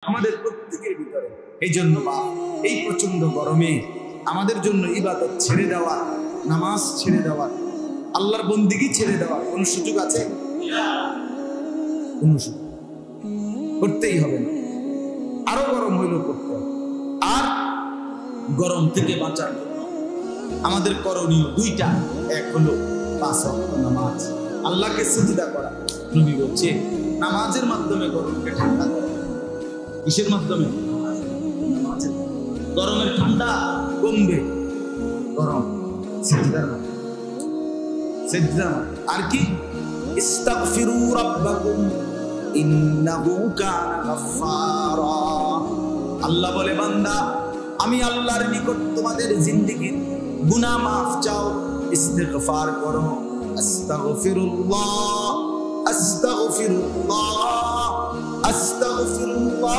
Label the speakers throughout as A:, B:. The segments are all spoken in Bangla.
A: আমাদের প্রত্যেকের ভিতরে। এই জন্য বাপ, এই প্রচন্ড গরমে আমাদের জন্য ইবাদত ছেড়ে দেওয়া, নামাজ ছেড়ে দেওয়া, আল্লাহর বন্দিগি ছেড়ে দেওয়ার কোন সুযোগ আছে? কোন সুযোগ করতেই হবে না। আরো গরম হইল করতে হবে। আর গরম থেকে বাঁচার জন্য আমাদের করণীয় দুইটা। এক হলো 5 ওয়াক্ত নামাজ, আল্লাহকে সিজদা করা। নবী বলছে নামাজের মাধ্যমে গরমকে ঠান্ডা করা। কিসের মাধ্যমে? গরমের ঠান্ডা কমবে, গরম সিজদার মাধ্যমে। সিজদা আর কি? ইস্তাগফিরু রাব্বাকুম ইন্নাহু কানা গাফফারা। আল্লাহ বলে বান্দা, আমি আল্লাহর নিকট তোমাদের জিন্দেগীর গুনাহ মাফ চাও, ইস্তিগফার করো। আস্তাগফিরুল্লাহ আস্তাগফিরুল্লাহ আস্তাগফিরুল্লাহ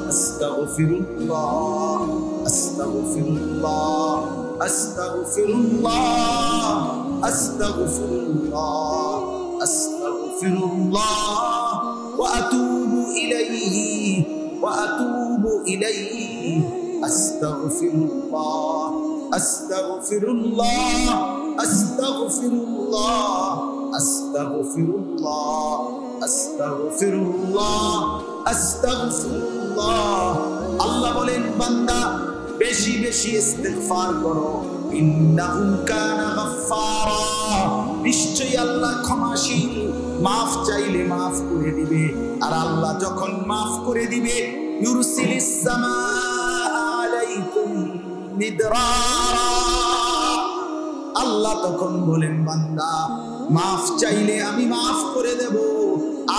A: আস্তাগফিরুল্লাহ আস্তাগফিরুল্লাহ আস্তাগফিরুল্লাহ আস্তাগফিরুল্লাহ আস্তাগফিরুল্লাহ ওয়া আতুবু ইলাইহি ওয়া আতুবু ইলাইহি আস্তাগফিরুল্লাহ আস্তাগফিরুল্লাহ আস্তাগফিরুল্লাহ আস্তাগফিরুল্লাহ আস্তাগফিরুল্লাহ আস্তাগফিরুল্লাহ। আল্লাহ বলেন বান্দা বেশি বেশি ইস্তিগফার করো। ইন্নাহু কানা গাফফারা, নিশ্চয়ই আল্লাহ ক্ষমাশীল, মাফ চাইলে মাফ করে দিবে। আর আল্লাহ যখন মাফ করে দিবে, ইউরসিলিস সামাআ আলাইকুম মিদরারা। আল্লাহ তখন বলেন বান্দা মাফ চাইলে আমি মাফ করে দেব,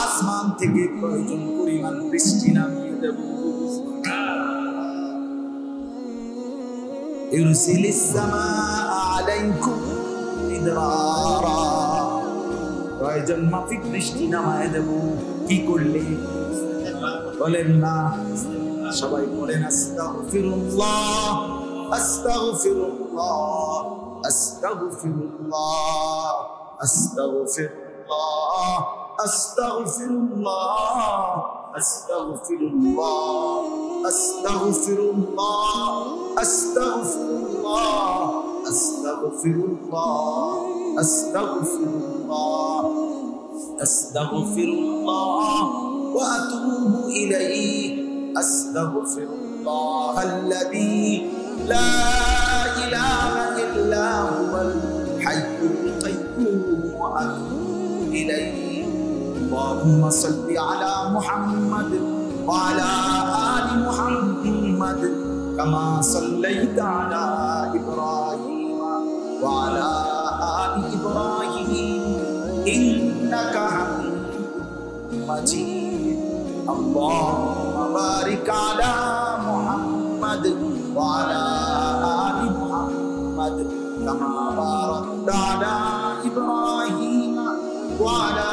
A: আসমান থেকে প্রয়োজন পরিমাণ বৃষ্টি নামিয়ে দেব। ইউরসিলিস সামাআ আলাইকুম মিদরারা, প্রয়োজন মাফিক বৃষ্টি নামায় দেব। কি করলে? বলেন না, সবাই বলেন আস্তাগফিরুল্লাহ আস্তাগফিরুল্লাহ আস্তাগফিরুল্লাহ আস্তাগফিরুল্লাহ আস্তাগফিরুল্লাহ আস্তাগফিরুল্লাহ আস্তাগফিরুল্লাহ আস্তাগফিরুল্লাহ আস্তাগফিরুল্লাহ আস্তাগফিরুল্লাহ আস্তাগফিরুল্লাহ ওয়া আতুবু ইলাইহি আস্তাগফিরুল্লাহ আল্লাযী লা ইলাহা ইল্লা হুয়াল হাইয়ুল কাইয়্যুম ওয়া আতুবু ইলাইহি। আল্লাহুম্মা সাল্লি আলা মুহাম্মাদ ওয়া আলা আলি মুহাম্মাদ কামা সাল্লাইতা আলা ইব্রাহিম ওয়া আলা আলি ইব্রাহিম ইন্নাকা হামিদুম মাজিদ। আল্লাহুম্মা বারিক আলা মুহাম্মাদ ওয়া আলা আলি মুহাম্মাদ কামা বারাকতা আলা ইব্রাহিম ওয়া আলা